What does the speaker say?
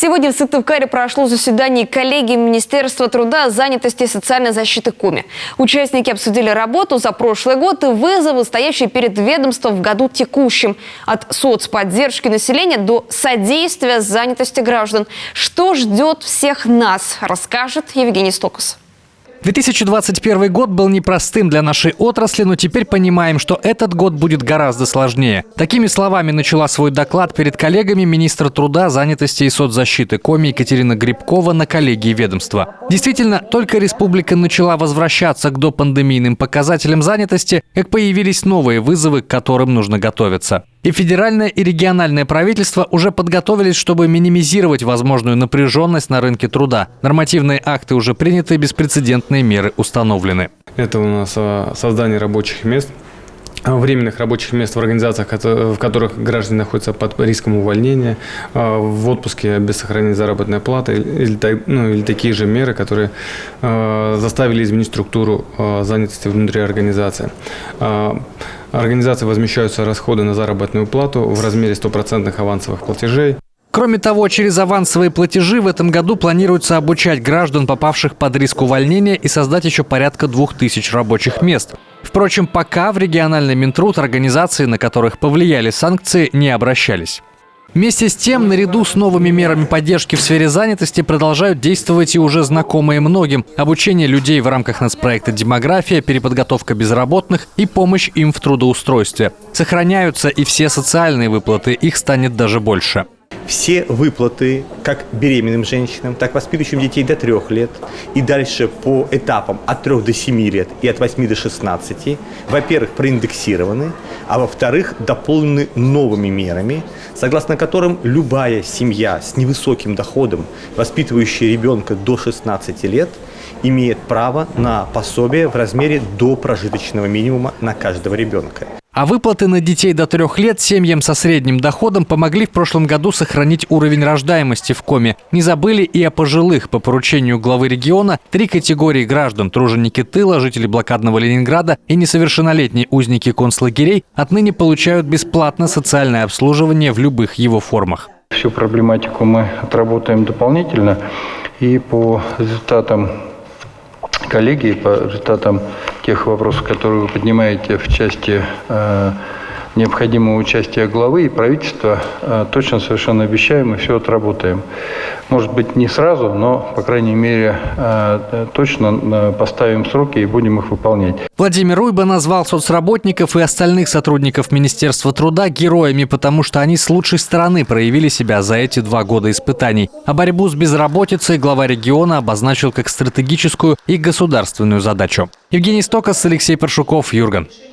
Сегодня в Сыктывкаре прошло заседание коллегии Министерства труда, занятости и социальной защиты КОМИ. Участники обсудили работу за прошлый год и вызовы, стоящие перед ведомством в году текущем. От соцподдержки населения до содействия занятости граждан. Что ждет всех нас, расскажет Евгений Стокос. 2021 год был непростым для нашей отрасли, но теперь понимаем, что этот год будет гораздо сложнее. Такими словами начала свой доклад перед коллегами министра труда, занятости и соцзащиты КОМИ Екатерина Грибкова на коллегии ведомства. Действительно, только республика начала возвращаться к допандемийным показателям занятости, как появились новые вызовы, к которым нужно готовиться. И федеральное, и региональное правительство уже подготовились, чтобы минимизировать возможную напряженность на рынке труда. Нормативные акты уже приняты, беспрецедентные меры установлены. Это у нас создание рабочих мест, временных рабочих мест в организациях, в которых граждане находятся под риском увольнения, в отпуске без сохранения заработной платы или такие же меры, которые заставили изменить структуру занятости внутри организации. Организации возмещаются расходы на заработную плату в размере 100% авансовых платежей. Кроме того, через авансовые платежи в этом году планируется обучать граждан, попавших под риск увольнения, и создать еще порядка 2000 рабочих мест. Впрочем, пока в региональный Минтруд организации, на которых повлияли санкции, не обращались. Вместе с тем, наряду с новыми мерами поддержки в сфере занятости продолжают действовать и уже знакомые многим: обучение людей в рамках нацпроекта «Демография», переподготовка безработных и помощь им в трудоустройстве. Сохраняются и все социальные выплаты, их станет даже больше. Все выплаты, как беременным женщинам, так и воспитывающим детей до 3 лет и дальше по этапам от 3 до 7 лет и от 8 до 16, во-первых, проиндексированы, а во-вторых, дополнены новыми мерами, согласно которым любая семья с невысоким доходом, воспитывающая ребенка до 16 лет, имеет право на пособие в размере до прожиточного минимума на каждого ребенка. А выплаты на детей до 3 лет семьям со средним доходом помогли в прошлом году сохранить уровень рождаемости в КОМИ. Не забыли и о пожилых. По поручению главы региона 3 категории граждан – труженики тыла, жители блокадного Ленинграда и несовершеннолетние узники концлагерей – отныне получают бесплатно социальное обслуживание в любых его формах. Всю проблематику мы отработаем дополнительно, и по результатам коллегии, по результатам тех вопросов, которые вы поднимаете в части необходимого участия главы и правительства, точно совершенно обещаем и все отработаем. Может быть, не сразу, но, по крайней мере, точно поставим сроки и будем их выполнять. Владимир Уйба назвал соцработников и остальных сотрудников Министерства труда героями, потому что они с лучшей стороны проявили себя за эти 2 года испытаний. А борьбу с безработицей глава региона обозначил как стратегическую и государственную задачу. Евгений Стокос, Алексей Паршуков, Юрган.